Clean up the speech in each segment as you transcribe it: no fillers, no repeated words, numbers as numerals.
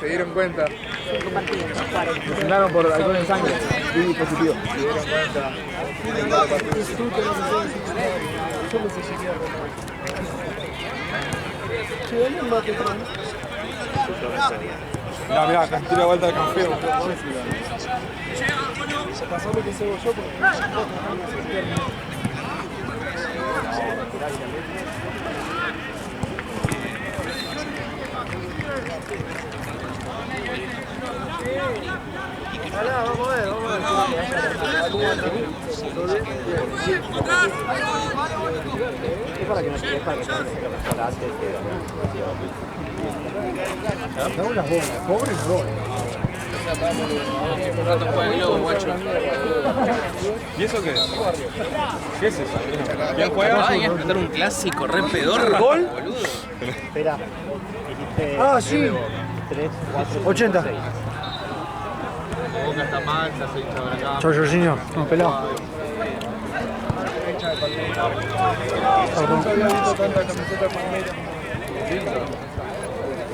¿Se dieron cuenta? Me frenaron por alcohol en sangre. Y positivo. ¿Se dieron cuenta? Mirá, casi tira vuelta al café. Pasó lo que se yo porque vamos a ver. Es para que no se deje de chocolate. Da unas bolas, pobre bro. Un rato juega el Globo, guacho. ¿Y eso qué es? ¿Qué es eso? ¿Quién juega? Ay, es meter un clásico re pedorro, ¿Gol? boludo. Espera. Ah, sí. 3, 4, 80. Boca está mancha, se hincha de acá. Chau, Jorginho. Nos pelamos. Nunca había visto tanta camiseta palmera.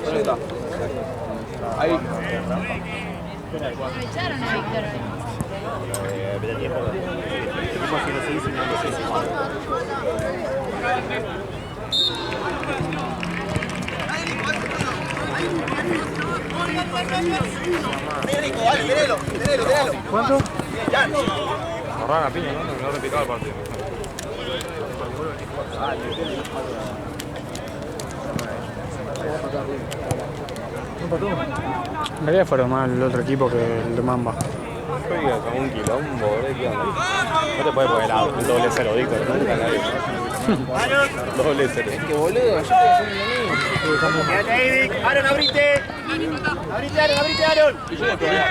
¿Dónde está? Ahí. Me echaron a Víctor hoy. Espera tiempo. Estuvimos haciendo 6 y no 6 ¿Cuánto? Ahorrar la piña, ¿no? No repicaba el partido. En realidad fueron más el otro equipo que el de Mamba. Juega con un quilombo, boludo. ¿Qué onda? No te puedes poner el doble cero, Víctor. Nunca nadie. Doble cero. Es que boludo, yo estoy haciendo lo mismo. Quédate ahí, Vic. Aaron, abrite. Abrite, Aaron. Y yo le pegué.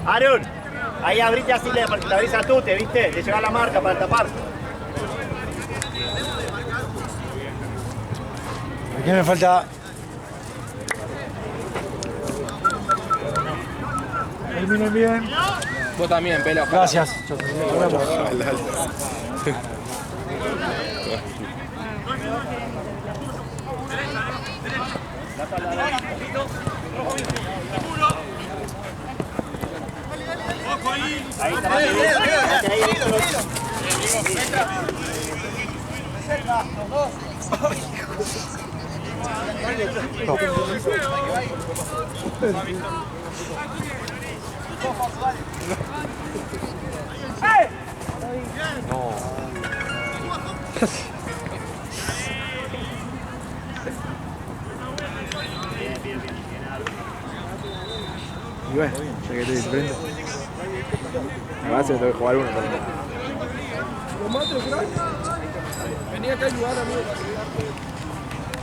Aaron, ahí abrite así, le abrís a Tute, ¿viste? Le lleva la marca para tapar. Aquí me falta. Terminen bien. Vos también, pelo. Gracias. Ahí está, ahí. Y bueno, ya que estoy diferente. Me parece que tengo que jugar uno también. Venía acá a ayudar, amigo.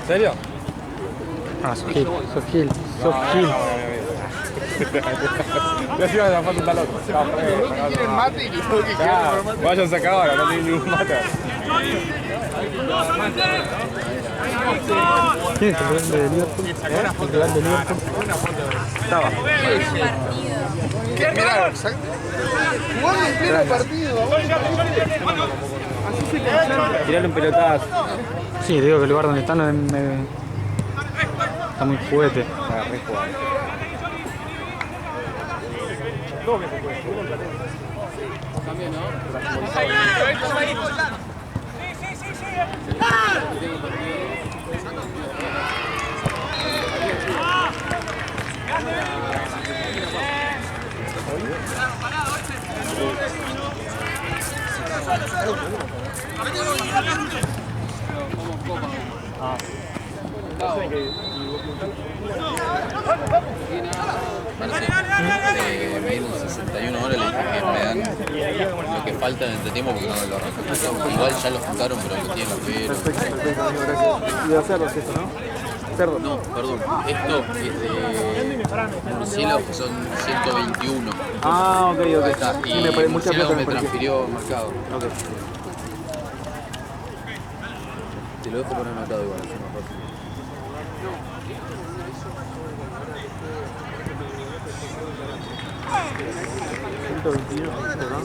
¿En serio? Ah, sos Gil. Yo sí me la foto tal otro. ¿Quieren mate? Y creo que quieren mate. Váyanse acá ahora, no tiene ningún mate. ¿Quién es el grande de Liverpool? El grande de Liverpool. Estaba. ¿Qué milagro? Jugando en pleno partido. Así se concentra. Tirale un pelotazo. Sí, te digo que el lugar donde están está muy juguete. También, ¿no? Medir un 61 horas, le dije que me dan lo que falta en este tiempo porque no lo arrancan. Igual ya lo juntaron, pero lo tienen que ver. Perfecto, amigo, gracias. Y de hacerlos esto, ¿no? Cerdo. No, perdón, esto es de cielos que son 121. Ah, ok. Ahí está. Sí, Y me parece mucha Murciélago plata. me Me pareció. transfirió mercado. Ok. Te lo dejo por anotado igual, es una cosa. ¿121? ¿No?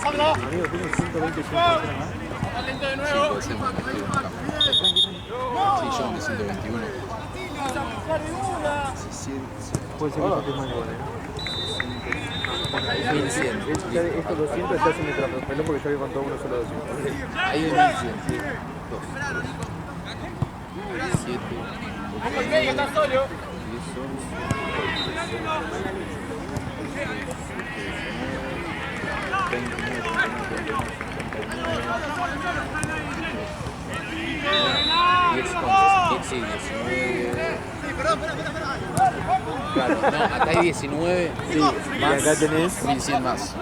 Amigo, tiene 120 más. Sí, puede ser más metido en campo. Sí, yo de 121. Puede ser que esté más igual, 1100. Estos 200 ya se me traspeló porque yo había contado uno solo 200. Ahí de 1100. 2. 7. Sí, 19. Claro, no, acá hay 19. Sí, y acá tenés 1100 más.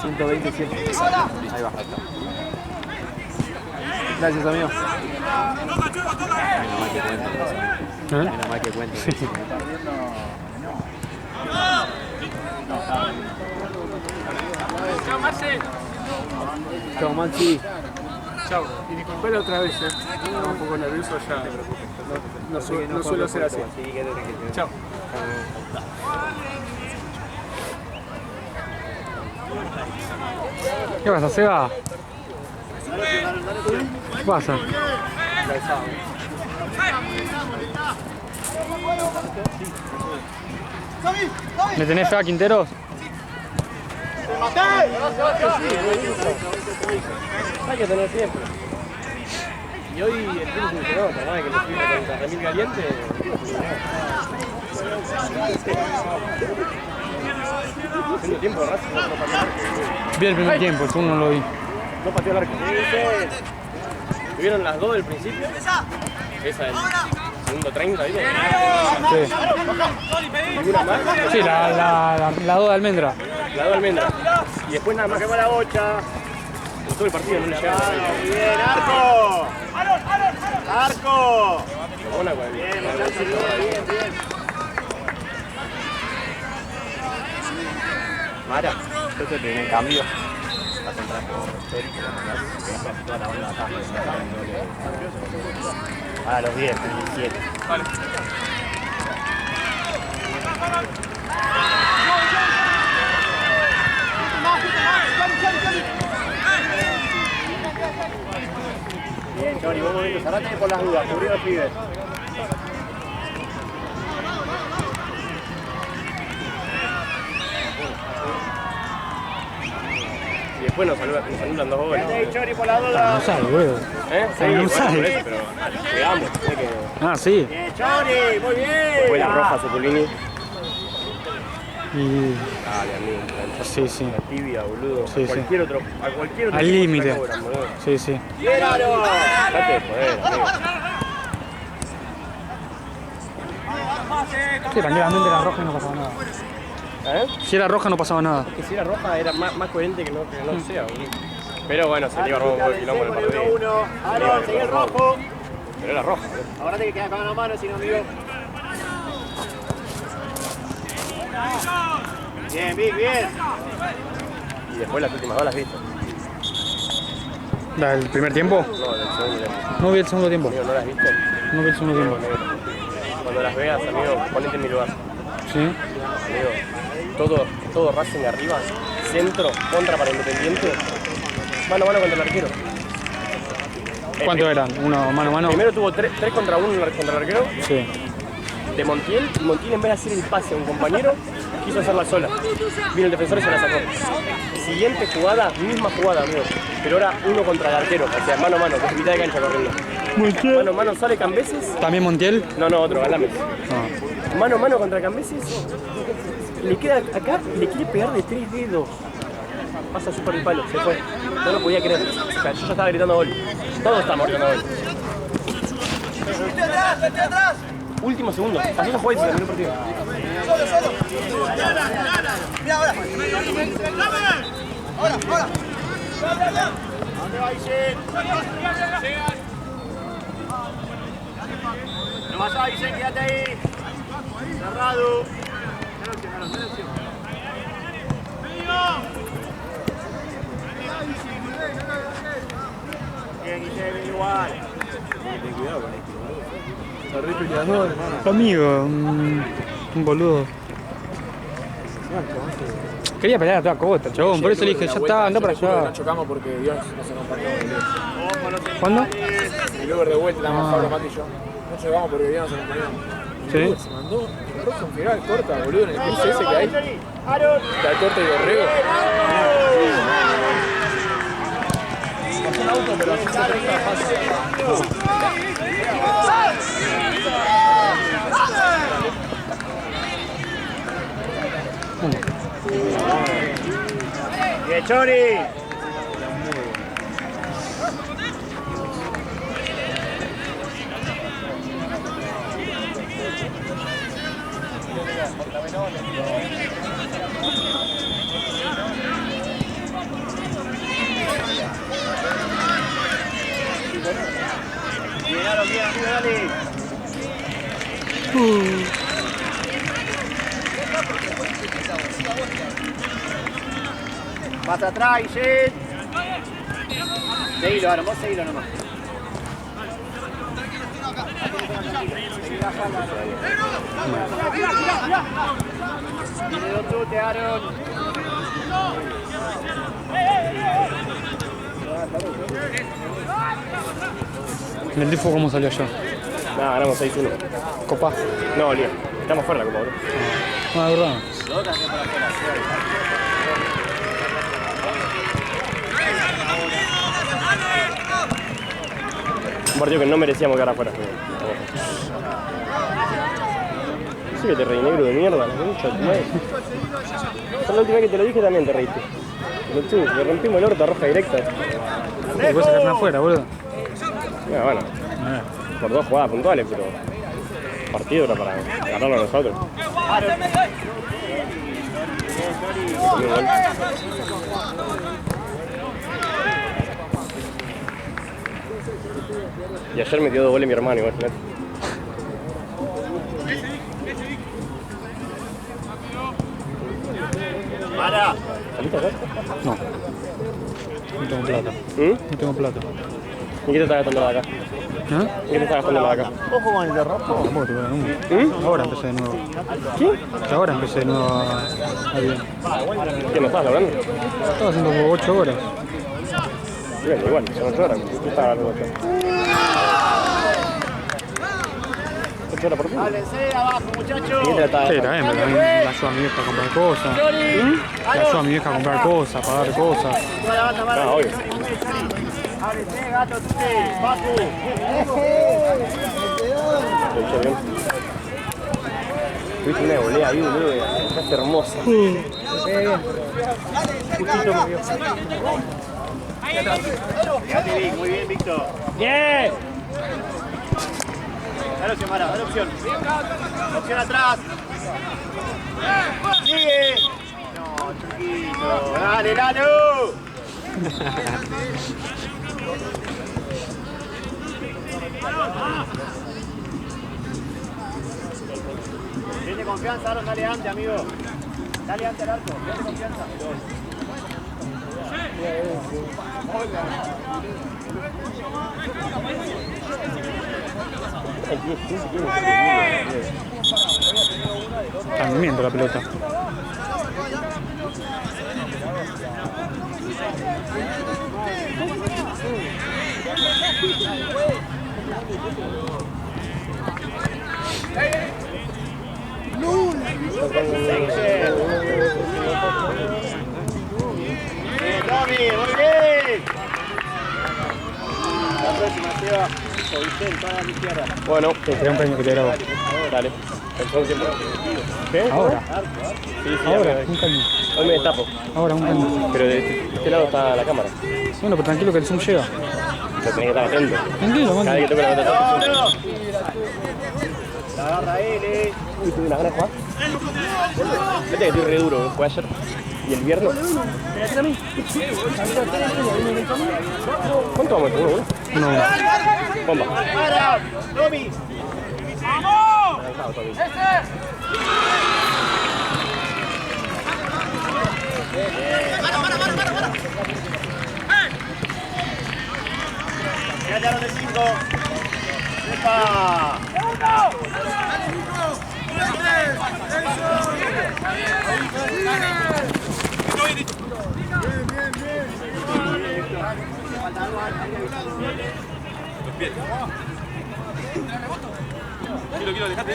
120, 100. Exacto, listo. Ahí va. Ahí está. Gracias, amigo. Menos mal que cuento. Chao, Maxi. Chao. Y disculpale otra vez, estaba un poco nervioso ya. No suelo ser así. Chao. ¿Qué pasa, Seba? ¿Qué pasa? ¿Me tenés fe a Quintero? Hay que tener tiempo. Y hoy el club funcionó, por más que le fuimos con 40.000 calientes. Haciendo tiempo de Racing, no pateó el arco. Vi el primer tiempo, el segundo no lo vi. No pateó el arco. ¿Tuvieron las dos del principio? Esa del segundo 30, ¿viste? Sí, ¿Ninguna más? sí la 2 de Almendra. La dos de Almendra. Y después nada más que la bocha. En todo el partido no le llegaba. Bien, Arco. Arco. Bien, Mara. Este primer cambio. A los 10, 17. Bien, Chori, buen momento. Zarate por las dudas, cubrió los pibes. Y después nos anulan 2 goles. Quédate ahí, Chori, por las dudas. No sabe, boludo. ¿Eh? Sí, No bueno, sabe. por eso, pero llegamos. Ah, sí. Bien, Chori, muy bien. Fue la roja Soculini. Y... Dale, amigo. Sí, sí. La tibia, boludo. Sí, a cualquier otro Al equipo límite. se la cobran, boludo. Sí, sí. Bien, Aro. Date de poder, amigo. Sí, tranquilamente era roja y no pasaba nada. ¿Eh? Si era roja no pasaba nada. Que si era roja era más coherente que no sea, boludo. Pero bueno, se le iba a robar un poco de quilombo en el partido. 1-1. Aro, seguí el rojo. Pero era roja, boludo. Ahora te que quedar con la mano, si no, amigo. Bien, Vic, bien. Y después las últimas 2 las viste. ¿La del primer tiempo? No, del segundo tiempo. No vi el segundo tiempo. Amigo, ¿no las viste? No vi el segundo Amigo, tiempo. negro. Cuando las veas, amigo, ponete en mi lugar. Sí. Amigo, todo Racing arriba, centro, contra para Independiente, mano a mano contra el arquero. ¿Cuánto eran? ¿Uno mano a mano? Primero tuvo 3 contra 1 contra el arquero Sí. de Montiel, y Montiel en vez de hacer el pase a un compañero, quiso hacerla sola. Vino el defensor y se la sacó. Siguiente jugada, misma jugada, amigo, pero ahora 1 contra el arquero, o sea, mano a mano, desde mitad de cancha corriendo. Mano a mano sale Cambeses. ¿También Montiel? No, otro, Galames. Ah. Mano a mano contra Cambeses. Le queda acá y le quiere pegar de 3 dedos. Pasa súper el palo, se fue. No lo podía creer. O sea, yo ya estaba gritando gol. Todos estamos gritando gol. ¡Vete atrás! Último segundo. Pasó esa jugada y se terminó el partido. Solo. Mira ahora. Ahora. ¿Dónde va Isen? No vayas, Isen, quédate ahí. Cerrado. Bien, Guillermo, igual. Ten cuidado con esto, boludo. Está re peleador, hermano. Amigo, un boludo. Quería pelear a toda costa, chabón. Por eso le dije, ya está, anda para allá. No chocamos porque Dios nos acompañó, boludo. ¿Cuándo? El Uber de vuelta, nada más Fabio, Mati y yo. No chocamos porque Dios nos acompañó. Sí. Se mandó la roja en final corta, boludo, en el cruce ese que hay. La corta y Dorrego. Pasó un auto, pero así se termina fácil. Bien, Chori. Bien, Aro, bien, dale. Pasa atrás, Jet. Seguilo, Aaron, vos seguilo nomás. Tiene dos chutes, Aaron. ¿El Difo cómo salió yo? Nada, ganamos 6-1. Copa. No, lío. Estamos fuera de la copa, bro. No, de verdad. Un partido que no merecíamos quedar afuera. Sí que te reí, negro de mierda, la concha de tu madre. La última vez que te lo dije también te reíste. Pero tú, le rompimos el orto a roja directa. Te puedes sacarme afuera, boludo. Bueno, por 2 jugadas puntuales, pero el partido era para ganarlo a nosotros. Y ayer metió 2 goles mi hermano, imagínate. Para. ¿Saliste acá? No. No tengo plata. No tengo plata. ¿Y qué te estás gastando de acá? ¿Eh? ¿Y qué te estás gastando de acá? Ojo con el derropo. No, tampoco te voy a dar nunca. Ahora empecé de nuevo. ¿Qué? Ahora empecé de nuevo a bien. ¿Qué no estabas hablando? Estaba haciendo como 8 horas. Bien, igual, son 8 horas. ¿Qué estaba hablando 8 horas? 8 horas por día. Háblense abajo, muchachos. ¿Y qué te estabas Sí, gastando? también la ayudo a mi vieja a comprar cosas. La ayudo a mi vieja a comprar cosas, a pagar cosas. Toda la banda, para. Ah, obvio. Háblense, gato, Papu. Lo hizo bien. Tuviste una volea ahí, boludo. Estás hermosa. Justito me vio. Quédate bien, muy bien, Víctor. ¡Bien! Dale opción, Mara, dale opción. Opción atrás. Sigue. No, chiquito. Dale, Lalo. Tiene confianza, Aaron, dale antes, amigo. Dale antes al arco, tiene confianza. Está durmiendo la pelota. Tommy, muy bien. La próxima, Seba. O Vicente, toda la izquierda. Bueno, Te un premio que te grabo. dale. El segundo tiempo. ¿Qué? Ahora. Sí, sí, Ahora, ya me- un caño. Hoy me destapo. Ahora, un caño. Pero de este lado está la cámara. Bueno, pero tranquilo que el Zoom llega. Pero tenés que estar atento. Tranquilo, Cada mano. vez que toque la pelota. No, no. La agarra él, Uy, tuve una gana de jugar. Vete que estoy re duro, fue ayer. Y el viernes. ¿Cuánto vamos a jugar, boludo? No, Bomba. Para, Tommy. Franco. ¡Epa! Kilo, dejate.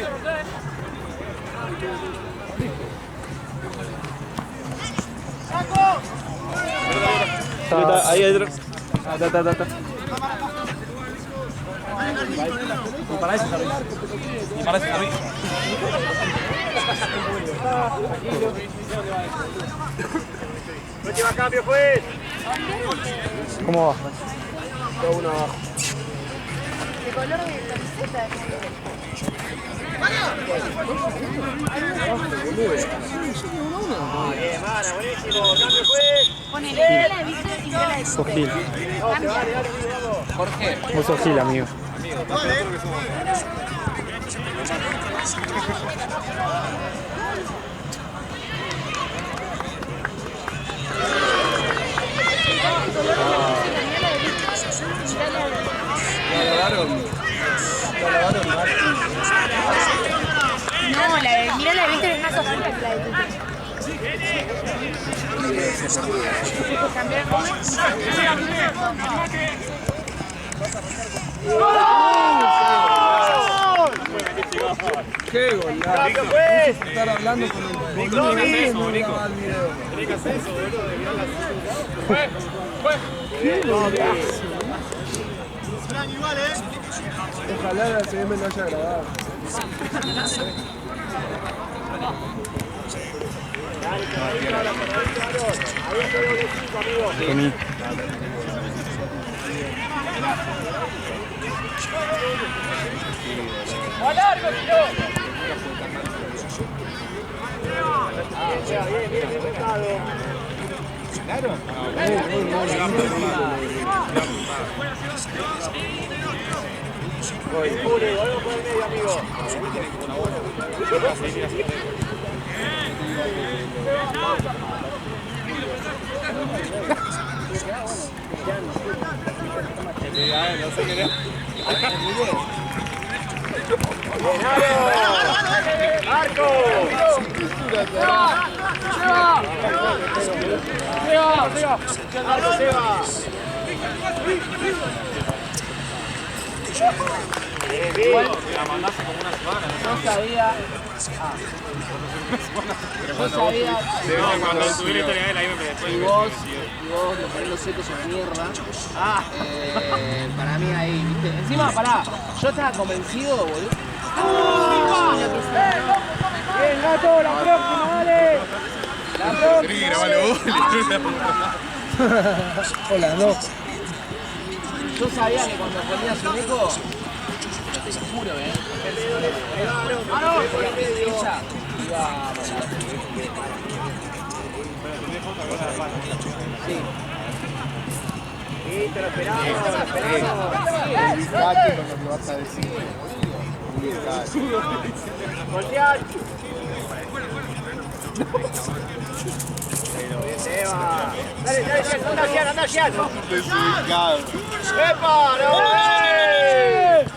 Ahí adentro. Está. Y para eso, Javi. Última cambio, pues. ¿Cómo va? Todo uno abajo. ¿De color de camiseta? Bien, Mara, buenísimo. Cambio, pues. Ponele tela de Víctor y tela de Sos Gil. Dale, vamos. Jorge, Vos sos Gil, amigo. No, mirá la de Víctor es más oscura que la de Víctor. Cambiar ¡Qué golazo! Pues. Estar hablando con el boludo. ¡Qué golazo! Ojalá la CM no haya grabado. Vení. ¡Marco! La mandaste como una semana. No sabía. No sabía. Cuando subí la historia de él, ahí me después. Y vos, los panelos secos son mierda. Para mí ahí, ¿viste? Encima, pará, yo estaba convencido, boludo. ¡Bien, gato! ¡La próxima, dale! ¡La próxima! Hola, no. Yo sabía que cuando ponías un eco, te juro, ella iba a pasar. Sí. Sí, te lo esperamos, Ubicate con lo que vas a decir. Ubicate. ¡Voltear! Seba. Dale, anda, Gian. Desubicado. ¡Epa!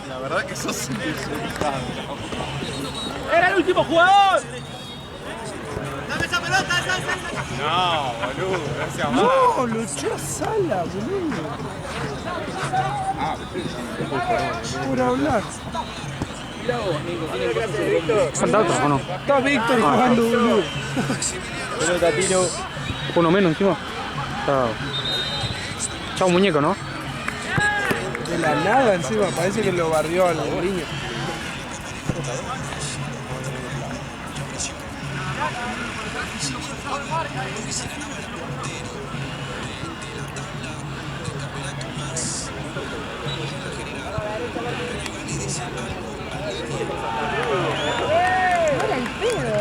La verdad que sos un desubicado. ¡Era el último jugador! No, boludo, gracias más. No, lo echó a Sala, boludo. Por hablar. ¿Falta otro o no? Está Víctor jugando, boludo. Pelota, tiro. Uno menos encima. Está... Chao muñeco, ¿no? De la nada encima, parece que lo barrió al niño. Hola, el pedo.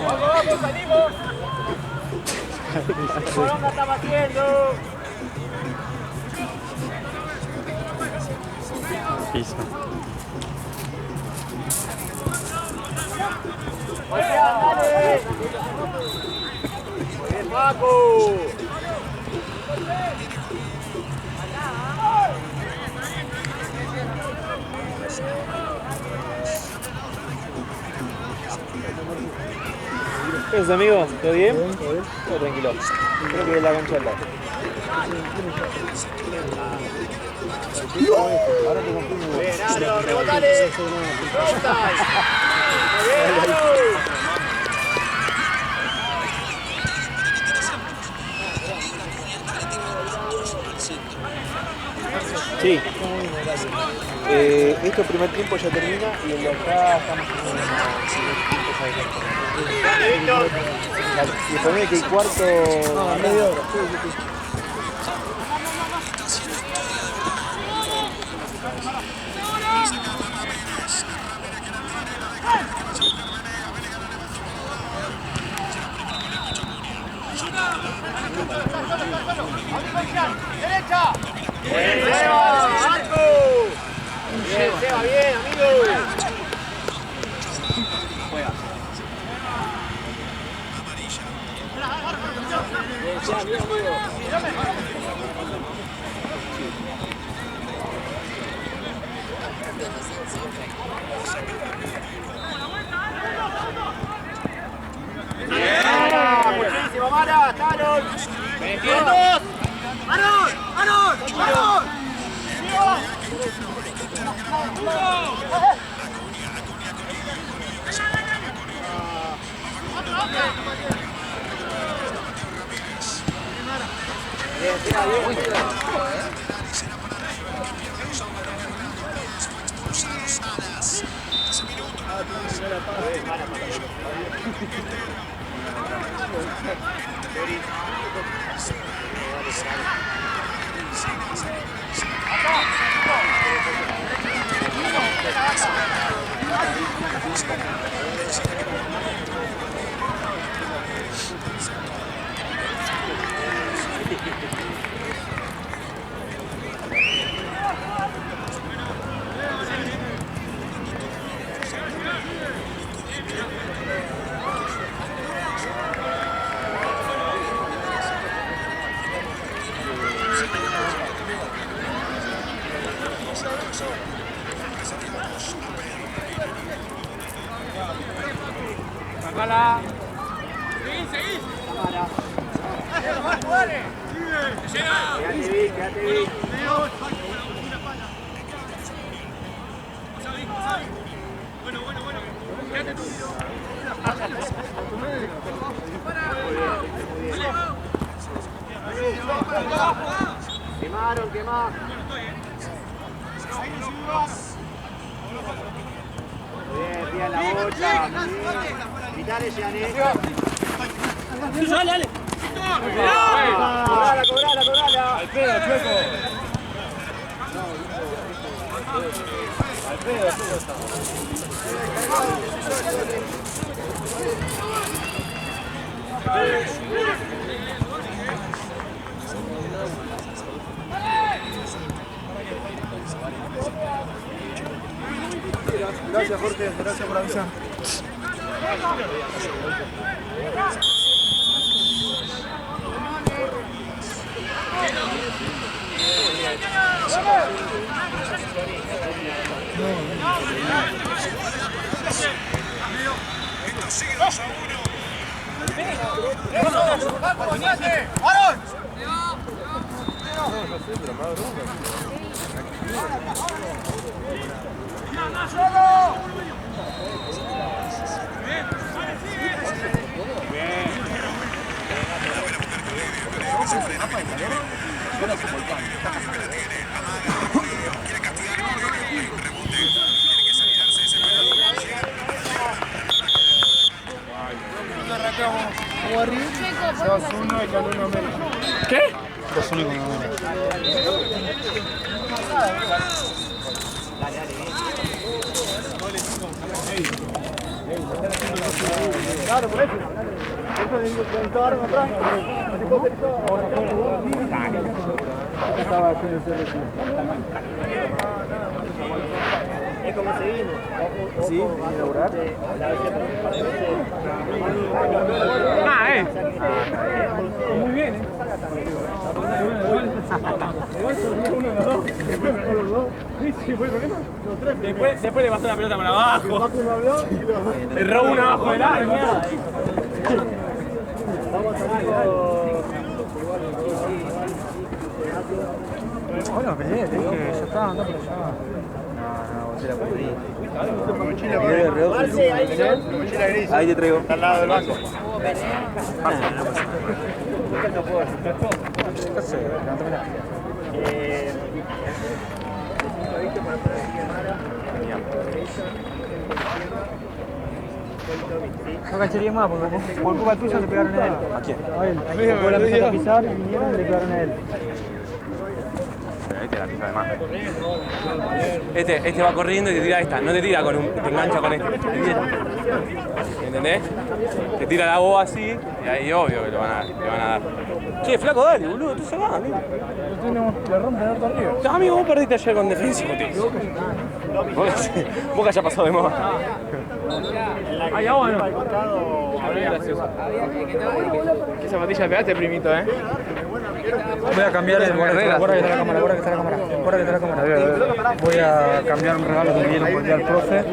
¡Vamos, salimos! haciendo! Piso. ¡Dale! ¡Bien, Paco! ¿Qué es, amigo? ¿Todo bien? Todo tranquilo. Creo que es la cancha al lado. Bien, Aro, rebotale. Offside. Muy bien, Aro. Sí. Este primer tiempo ya termina y el de acá estamos en Dale, Víctor. y ponele que el cuarto a media hora. ¡Derecha! ¡Bien, Seba! ¡Arco! Bien, Seba, bien, amigo. Muchísimo, Mara, Taron. ¡Vientos! ¡Arón! ¡Arón! ¡Arón! Quédate, Vic. Quemaron, quemaron. Bien, tira la bocha. Vitale, Gianni. Dale, dale. Cobrala, cobrala, cobrala. Al pedo, chueco. Al pedo, chueco. Gracias, Jorge. Gracias por avisar. ¿Qué? 2-1 con América. Claro, por eso. Es como seguimos. Sí, inaugurar. Muy bien, Después le pasó la pelota por abajo. Erró una abajo del área. Bueno, peleé, te dije que ya está, anda por allá. No, vos se la perdí. Marce, ahí está. Ahí te traigo. Está al lado del banco. No cacharía más, porque por culpa tuya le pegaron a él. ¿A quién? A él. Después la empezaron a pisar y vinieron y le pegaron a él. Este la pisa de más. Este va corriendo y te tira esta, no te tira con un. Te engancha con este. ¿Entendés? Te tira la boba así y ahí obvio que le van a dar. Che, flaco, dale, boludo, tú se vas, amigo. Le rompen el harto arriba. No, amigo, vos perdiste ayer con Defensivo, tío. Boca ya pasó de moda. Ay, agua no. Gracioso. ¿Qué zapatilla pegaste, primito, Voy a cambiar el guarda que está la cámara, guarda que está la cámara. Guarda que está la cámara. Voy a cambiar un regalo que me dieron por día al profe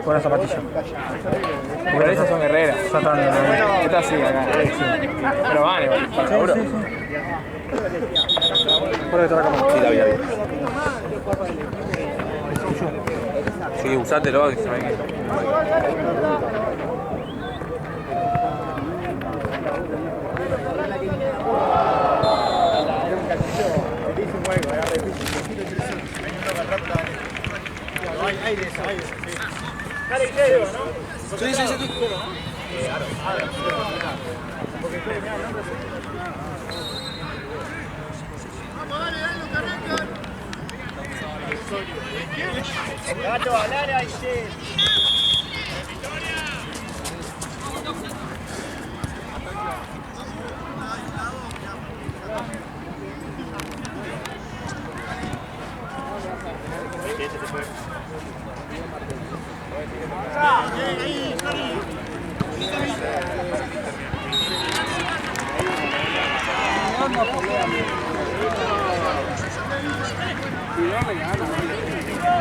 con la zapatilla. Pero esas son guerreras. Ya están. Esta sí, acá. Pero van igual, seguro. Sí. Guarda que está la cámara. Sí, la vi. Sí, usátelo, que se ve que. Gato, al área y sí.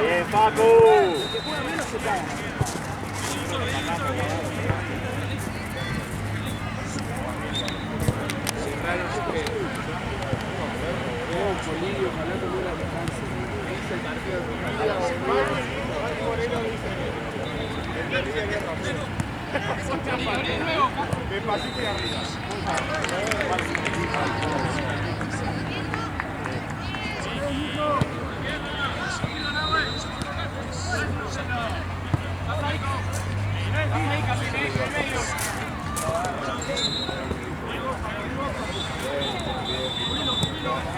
Bien, Paco.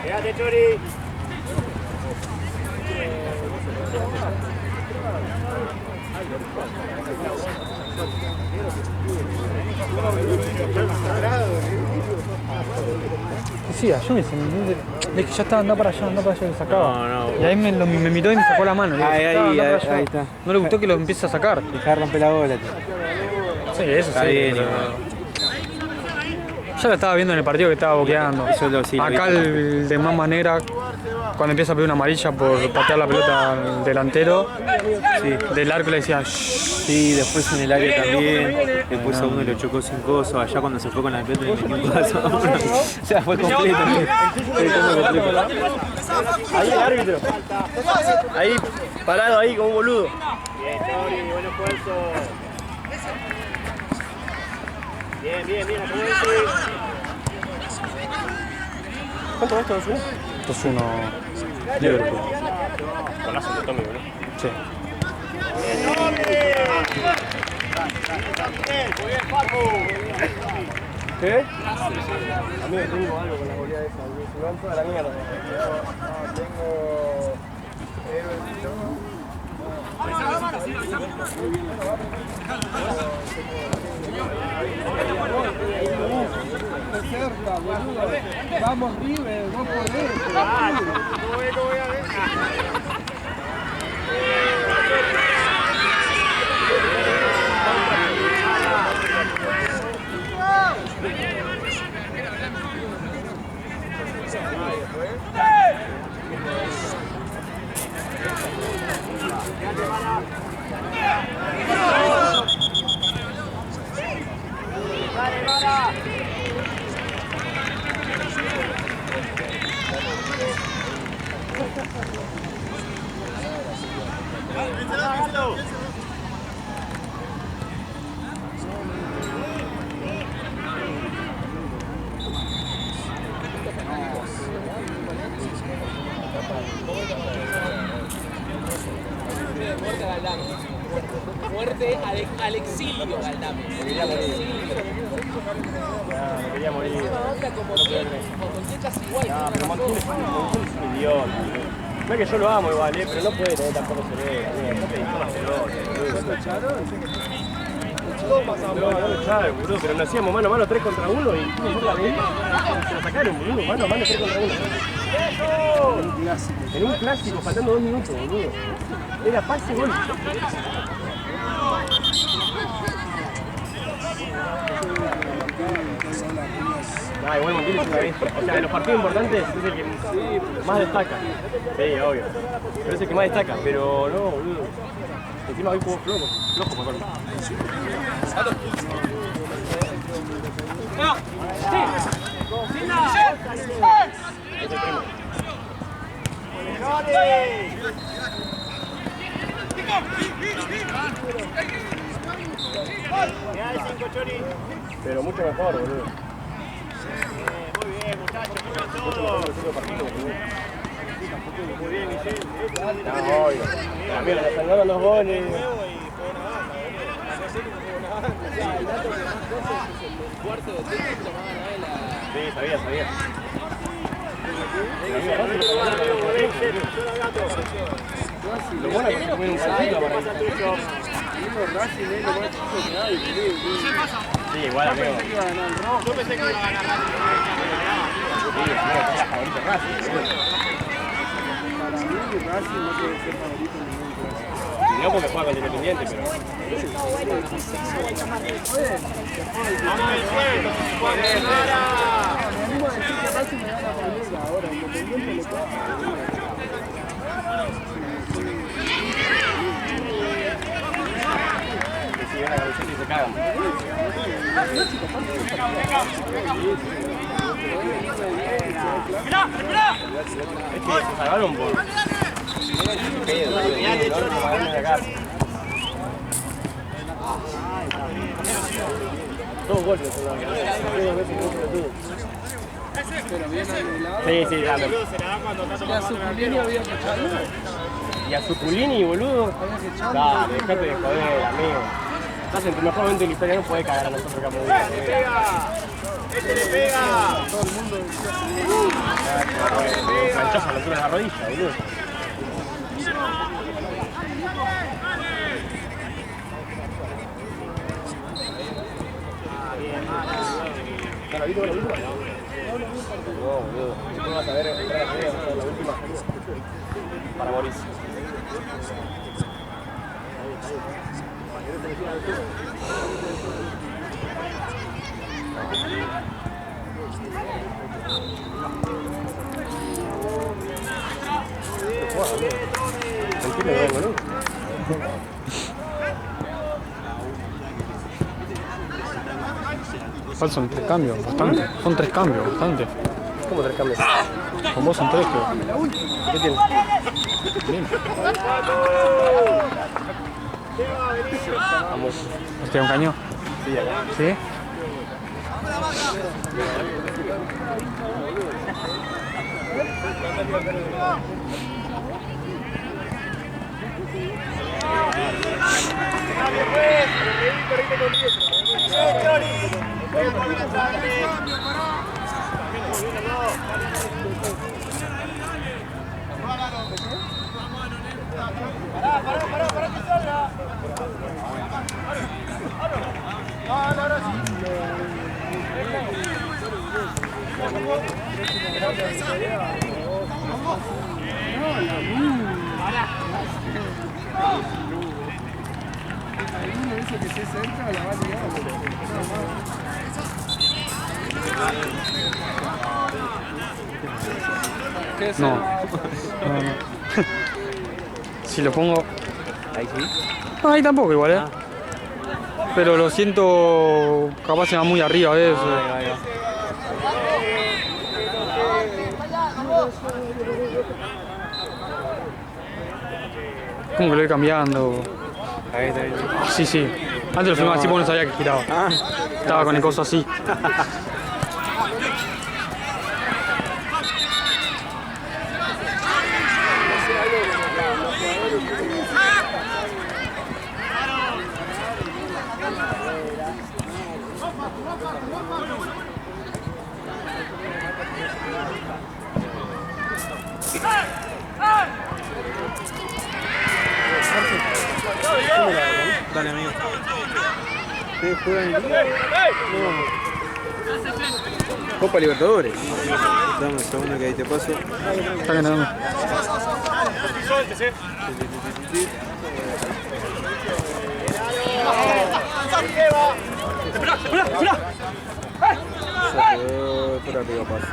Quédate, Chori. Sí, yo me dice, es que ya está, anda para allá, que sacaba. Y ahí me miró y me sacó la mano. Ahí está. No le gustó que lo empiece a sacar. Dejar romper la bola, tío. Sí, eso Está sí. bien, Ya lo estaba viendo en el partido que estaba boqueando. Sí, acá el de Mamba Negra, cuando empieza a pedir una amarilla por patear la pelota al delantero, del arco le decía shh. Sí, después en el área también. Después a uno lo chocó sin coso. Allá cuando se fue con la pelota le metió un codazo. O sea, fue completo. Ahí el árbitro. Ahí, parado ahí como un boludo. Bien, Chori, buen esfuerzo. Bien, ¿Cuánto va esto? Esto es uno Liverpool. Golazo de Tommy, boludo. Sí. Muy bien, Paco. ¿Qué? Amigo, tengo algo con la goleada esa, se me van toda la mierda. No, tengo... Vamos, River, vos podés. Muerte al exilio, Galdame. Me quería morir. Como Conchechas igual. Pero Montiel es un idiota. No es que yo lo amo igual, pero no puede tener tampoco cerebro. No te dijo las pelotas. No lo echaron, boludo, pero nos hacíamos mano a mano 3 contra 1 y se lo sacaron, boludo, mano a mano 3 contra 1. En un clásico, faltando 2 minutos, boludo. Era pase gol. Ah, igual Montiel es una bestia. O sea, en los partidos importantes es el que más destaca. Sí, obvio. Pero es el que más destaca, pero no, boludo. Encima hoy jugó flojo, me acuerdo. Pero mucho mejor, boludo. Muy bien, muchachos, muchos todos. Muy bien, Michel. No, obvio. También le salvaron los goles. Sí, sabía. Lo bueno es que se comen un saltito para ir. Sí, igual, amigo. Yo pensé que iba a ganar Racing. Sí, amigo, es la favorita Racing. Para mí Racing no puede ser favorito en ningún caso. No porque juega con el Independiente, pero... Vamos del suelo, Guadalajara. Me animo a decir que Racing me gana por mierda ahora, Independiente le cuesta. Si ven la camiseta y se cagan. Es que se salvaron por... Todos golpes, Sí, dame. Y a Suculini había que echarlo. Y a Suculini, boludo. Dale, dejate de joder, amigo. Estás en tu mejor momento en la historia, no puede cagar a nosotros que ¡Ese le pega! ¡Ese le pega! Todo el mundo decía manchazo a la altura de la rodilla, boludo. ¿La viste con la última? No, boludo. ¿Cómo vas a ver entrar a la primera, la última? Para Mauricio. Tranquilo, boludo. ¿Cuál son 3 cambios? Bastante. Son 3 cambios, bastante. ¿Cómo 3 cambios? Con vos son 3, creo. ¿Qué tienes? Bien. Vamos. ¿Os tiene un caño? Sí, acá. ¿Sí? Pará. centro la va a tirar. No. No. Si lo pongo... Ahí sí. No, ahí tampoco igual, ¿eh? Pero lo siento... Capaz se va muy arriba eso. Ahí va. Como que lo voy cambiando. Ahí está, ahí está. Sí, sí. Antes lo filmaba así porque no sabía que giraba. Estaba con el coso así. Dale, amigo. ¿Ustedes juegan en Liga? No. Copa Libertadores. Dame un segundo que ahí te paso. Está bien, dame. Ya quedó por arriba, paso.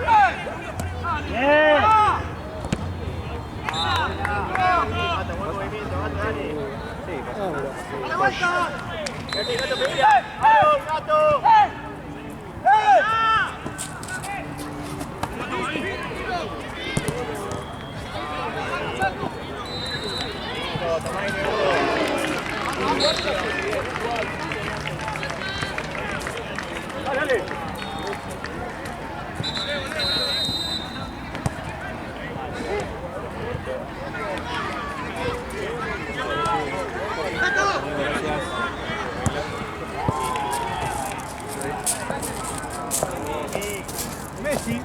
Messi.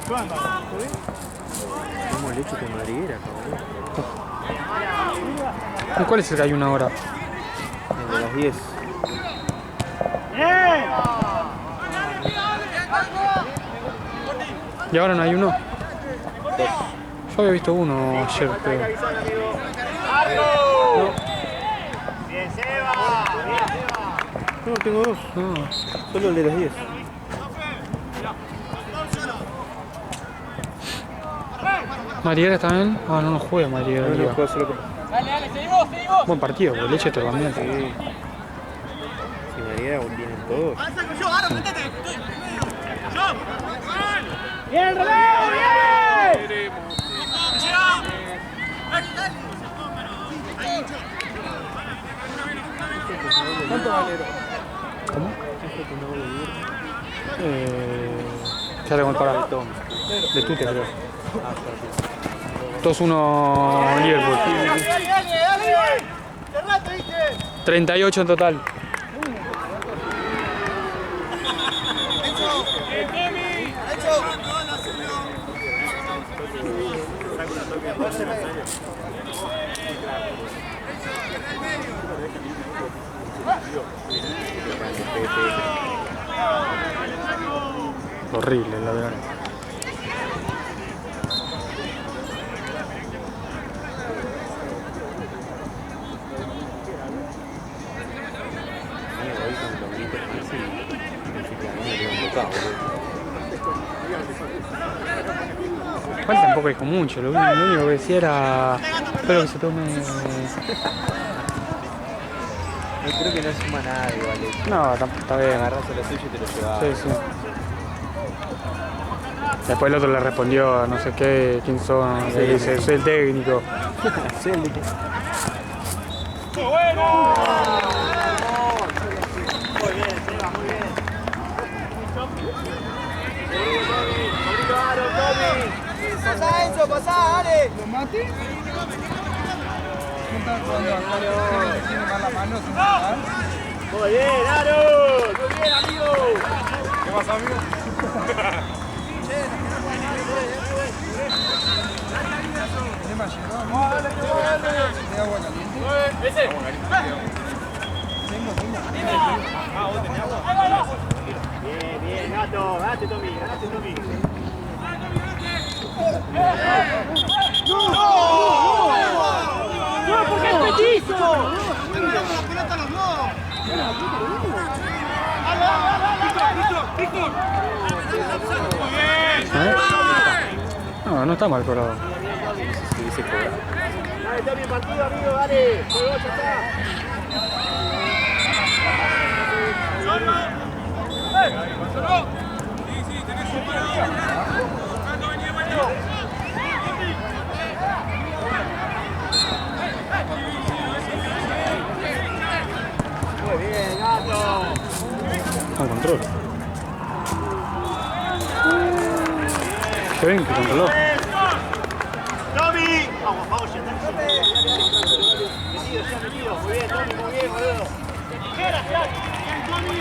¿Cuándo? ¿Cómo leche con madriguera, cabrón? ¿Cuál es el que hay una hora? El de las 10. ¿Y ahora no hay uno? Yo había visto uno ayer, creo. No, tengo dos. No. Solo el de las 10. ¿Mariera también? Ah, no juega Mariera. No, no juego solo con... Dale, seguimos. Buen partido, porque leche te lo cambian. Sí. Si Mariera vienen todos. ¡Bien, relevo! ¡Bien! ¿Cuánto valero? ¿Cómo? Ya tengo el parado. De Tute, creo. 2-1 Liverpool. 38 en total. Horrible, la verdad. Igual tampoco dijo mucho, lo único que decía era espero que se tome... No creo que no suma nada igual. No, está bien. Agarras a lo suyo y te lo llevas. Sí, sí. Después el otro le respondió, no sé qué, quién son, Sí, le dice, soy el técnico. Sí, el de... ¡Bueno! Muy bien, Seba, muy bien. Pasá, Enzo, pasá, dale. ¿Lo mate? Cuando tiene mal la mano, sin parar. Muy bien, Aro. Muy bien, amigo. ¿Qué pasa, amigo? ¿Tiene más hielo? ¿No? ¿Tiene agua caliente? ¡Ese! Tengo. Ah, ¿vos tenés agua? Bien, bien, gato. Ganate, Tommy. ¡No! ¡No, porque es petizo! ¡La pelota a los dos! No, no está mal cobrado. Si dice cobrar. Dale, está mi partido, amigo, dale. Juego, ya está. Muy bien, gato. Con control. Qué bien que controló. ¡Tommy! Vamos, vamos, ya está. Metido. Muy bien, Tommy, muy bien, boludo. ¡Tijeras, ya! ¡Bien, Tommy!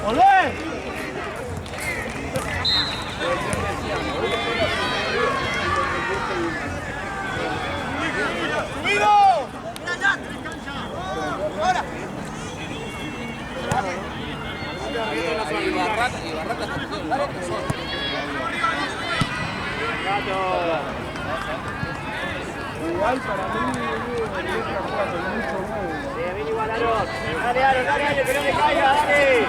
¡Volvé! Igual para mí, mucho más. Bien, igual, Aaron. Dale, Aaron, que no me caiga, dale.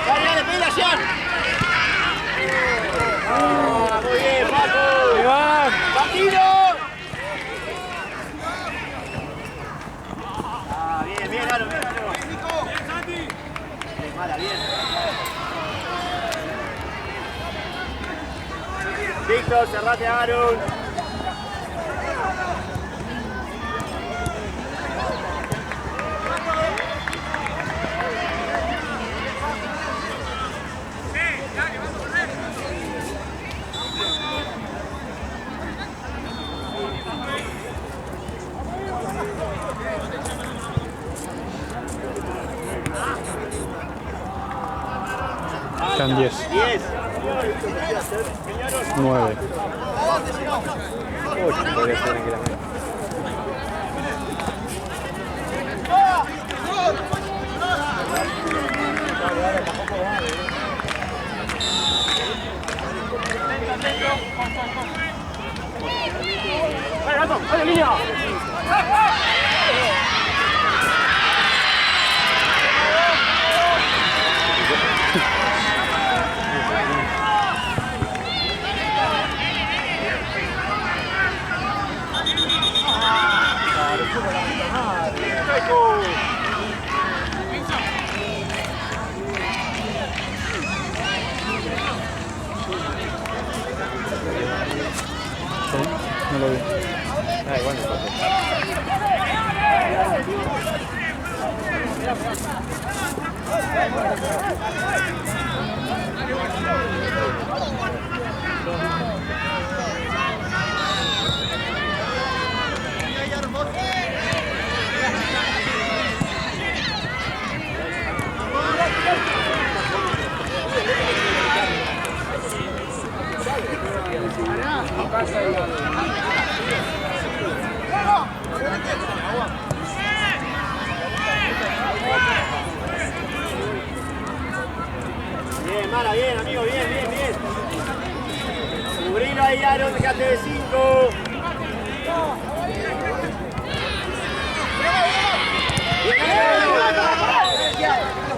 Dale, pedila, Jean. Muy bien, Paco. ¡Iván! ¡Partido! Bien, Aaron, bien, Aaron. Mala, bien. Víctor, cerrate a Aaron. Están 10. 9. 8 podría ser tranquilamente. ¡Vale, Gato! ¡Vale, línea! No lo vi. Igual no pasa. Bien, Mara, bien, amigo, bien. Cubrilo ahí, Aaron, dejate de 5.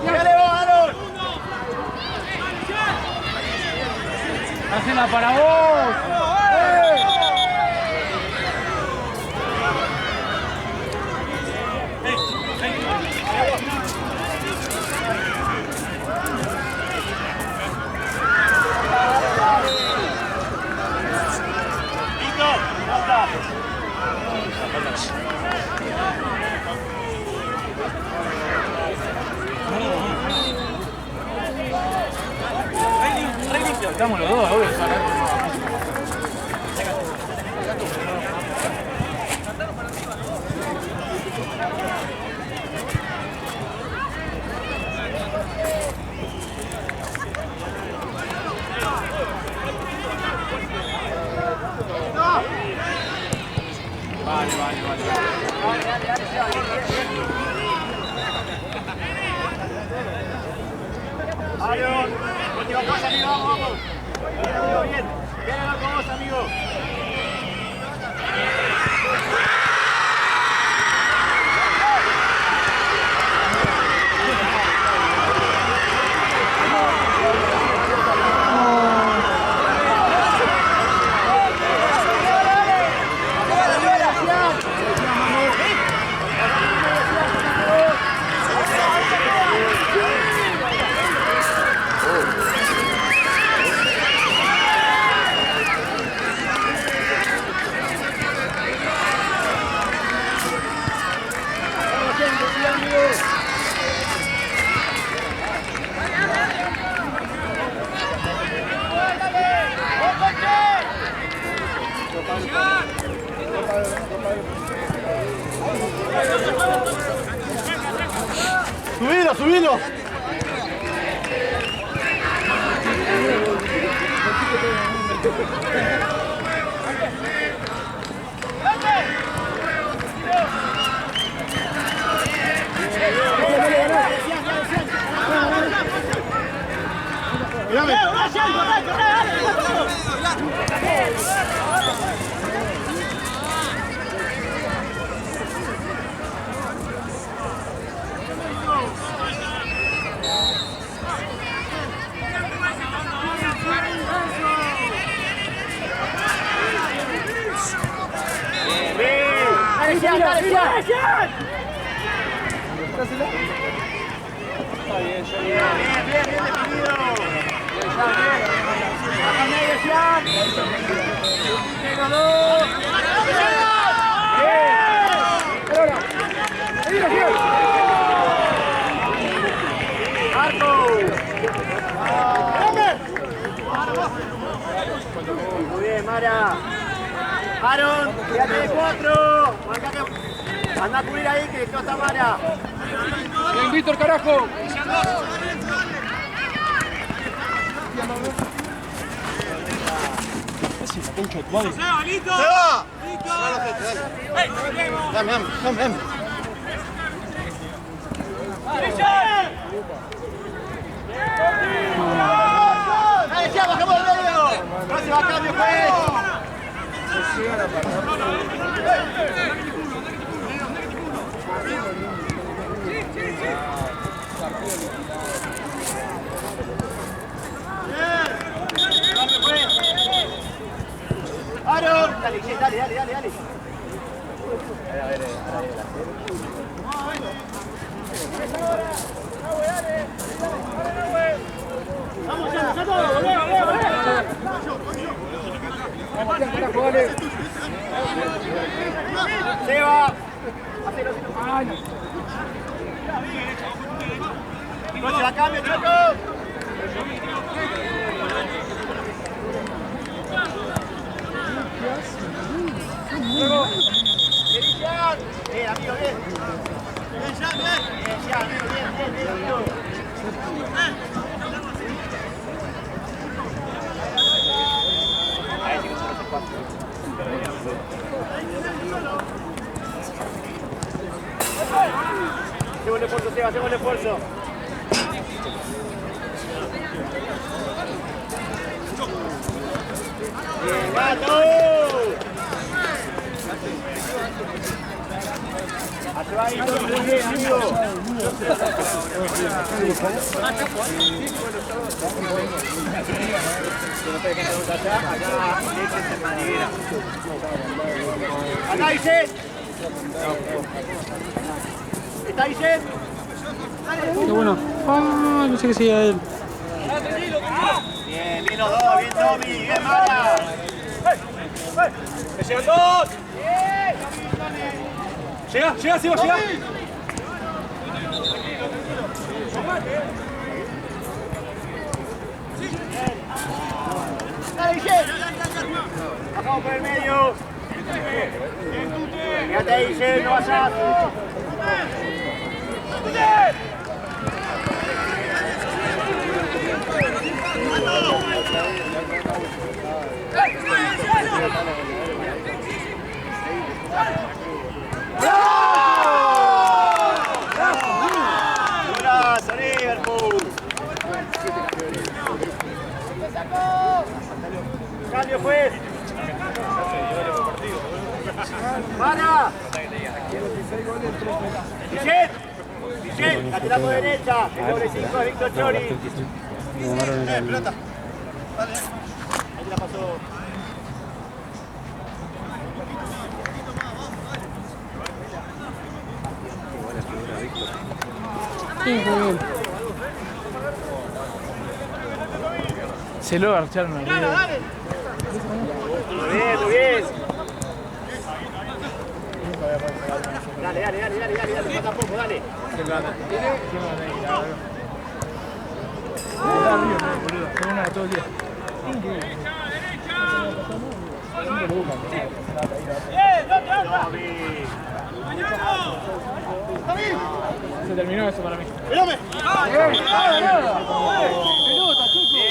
¡Dale vos, Aaron! ¡Hacela para vos! Estamos los dos, obvio. Aaron, última cosa, amigo, vamos. Bien, bien a con vos, amigo. ¡Subilo, subilo! Muy bien, Mara. Aaron, quédate de 4. Anda a cubrir ahí que esto está Mara. Bien, Víctor, carajo. ¡Seba, listo! ¡Seba! Dame, dame. ¡Dale, ya, bajamos el medio! ¡Próximo cambio, pues! ¡Aaron! Dale, dale, dale, dale, dale. A ver, vamos, ya, todo, volvé. Seba. Próxima cambio, Choco. Bien, amigo, bien. Bien, ya, bien. Bien, ya, amigo, bien, bien, amigo. Ahí sí que son los espacios. Hacemos el esfuerzo, Seba, hacemos el esfuerzo. Bien, gato. Ahí, muy bien, amigo. Acá dice. ¿Está dice? Qué bueno. Ah, no sé qué sigue él. Bien, bien los dos, bien Tommy, bien Mara. ¡Me llegan dos! Llega, sigo, llega. bajamos por el medio. Quédate ahí, Jen, no vayas. ¡Golazo, Liverpool! ¡Cambio, juez! ¡Para! ¡Vichet! ¡Lateral por derecha! El doble 5 de Víctor Chori. ¡Pelota! Dale. Ahí te la pasó. Se lo garcharon al Muy bien, muy bien. Dale, falta poco, dale. Fue una de todo el día. Se terminó eso para mí. ¡Bien,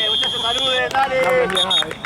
muchachos, saluden, dale!